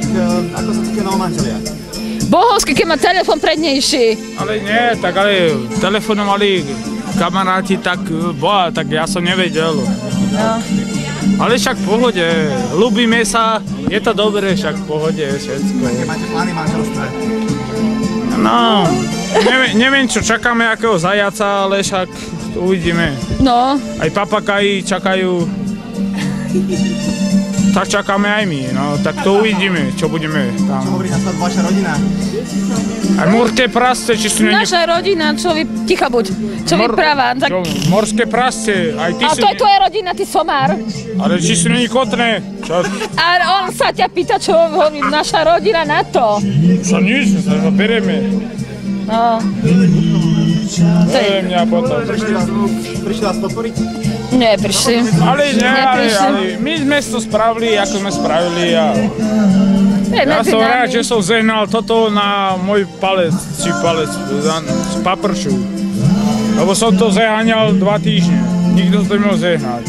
tak ako sa cítia novomanželia? Bohovsky, keď má telefon prednejší. Ale nie, tak ale telefonovali kamaráti, tak ja som nevedel. No. Ale však v pohode, ľúbime sa, je to dobré, však v pohode všetko. Aké máte plány manželstve? No, neviem čo čakáme, akého zajaca, ale však uvidíme. No. Aj papagaji čakajú, tak čakáme aj my, no tak to uvidíme, čo budeme tam. Čo hovorí na svadbu vaša rodina? Aj morské prasce, či sú Naša rodina, čo vy, ticho buď, čo vypráva. Tak... Morské prasce, aj ty A to je tvoja rodina, ty somár. Ale či sú není kotné? Čo? A on sa ťa pýta, čo hovorí naša rodina na to. Čo nič, sa to bereme. No. Neviem mňa potom. Prišli vás podporiť? Nie, prišli. Ale my sme to spravili, ako sme spravili a... Ja som rád, že som zehnal toto na môj palec, či palec, z papršu. Lebo som to zeháňal 2 týždne, nikto to nemohol zehnať.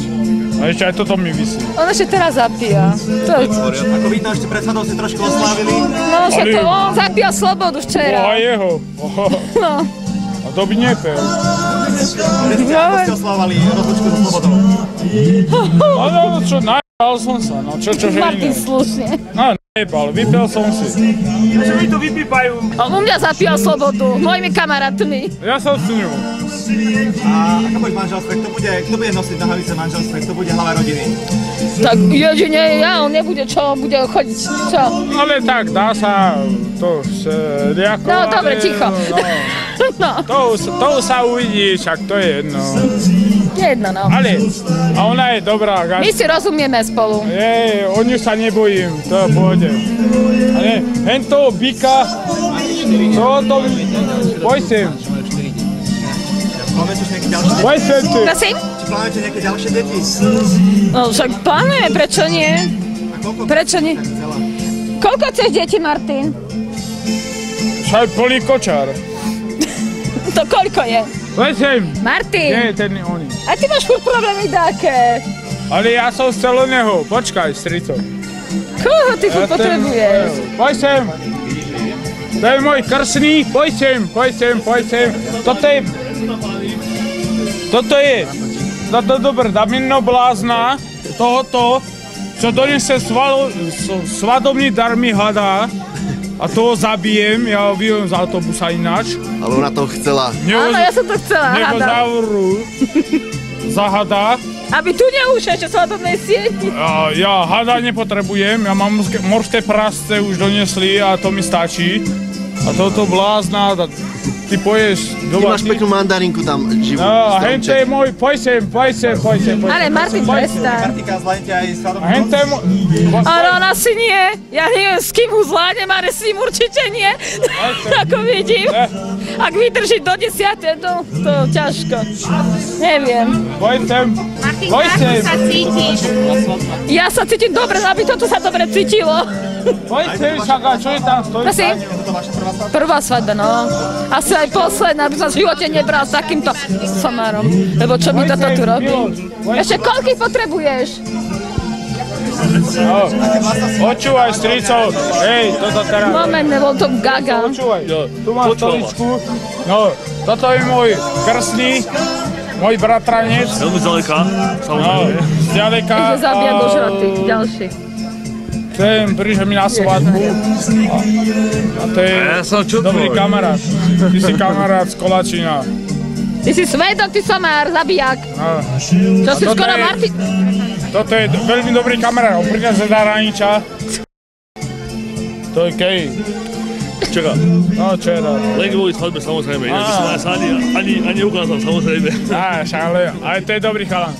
A ešte aj toto mi visí. On ešte teraz zapíja. Ako vidno, ešte pred svadbou si trošku oslávili. No, že to on zapíja slobodu včera. A jeho. No. A to by nepel. Ako ste oslavovali rozlučku so slobodou? No čo, najebal som sa, no čo iné. Martin slušne. No najebal, vypel som si. Čo mi to vypípajú? On u mňa zapíjal slobodu, mojimi kamarátmi. Ja som s ňou. A ako bude v manželstve? Kto bude nosiť nohavice v manželstve? Kto bude hlava rodiny? Tak jedine ja, on nebude čo, bude chodiť, čo? Ale tak, dá sa to riako, No dobre, ticho. No. To sa uvidí, však to je jedno. Jedno, no. Ale, a ona je dobrá. My si rozumieme spolu. O ňu sa nebojím, to je v pohode. Ale hen toho byka, boj sem. Plánujete už nejaké ďalšie deti? Boj sem ty. Prosím? Či plánujete nejaké ďalšie deti? No však plánujeme, prečo nie? A koľko? Prečo nie? Chcela. Koľko chceš detí, Martin? Však plný kočár. To koľko je? Boj sem. Martin! Nie, ten je oný. A ty máš furt problémy také. Ale ja som chcel od neho, počkaj, strico. Koho ty furt potrebuješ? Poj sem. To je môj krsný, poj sem. Toto je dobre, damino blázna, tohoto, čo donese svadobný dar mi hľadá a toho zabijem, ja ho vyjem z autobusa ináč. Ale ona to chcela. Áno, ja som to chcela, Nebo hada. zahada. Aby tu neušiel ešte svadobnej sieti. Ja hada nepotrebujem, ja mám morské prasce už donesli a to mi stačí. A toto blázna, ty poješ Ty máš peknú mandarinku tam živú. No, a hente je môj, poj sem. Ale Martin, prestaň. Martinka, zvládnete aj A svadobnú hente je môj... Ale on asi nie. Ja neviem, s kým ho zvládnem, ale s ním určite nie. Ako vidím. Ak vydrží do 10, to ťažko. Neviem. Poj sem. Martin, ako sa cítiš? Ja sa cítim dobre, aby toto sa dobre cítilo. Poj sem, však a čo je tam stojí? Prosím? Je toto vaša prvá svadba? Prvá svadba, no. Asi aj posledná, aby som v živote nebral s takýmto somárom. Lebo čo mi toto tu robí? Ešte koľkých potrebuješ? No, počúvaj, stricov. Hej, toto teraz. Moment, nebol to gaga. Počúvaj, tu máš stoličku. No, toto je môj krstný, môj bratranec. Veľmi zďaleka, samozrejme. No, zďaleka. Ide zabíjať do žroty, ďalší. Chcem prísť mi na svadbu. A to je dobrý kamarát. Ty si kamarát z Kolačina. Ty si svedok, ty somár, zabijak. Čo si skoro Martin... Toto je veľmi dobrý kamarát, on príde z zahraničia. To je kej. Čaká. No, čo je rád. Len kvôli svadbe, samozrejme. Inak by som vás ani ukázal, samozrejme. Ale to je dobrý chalan.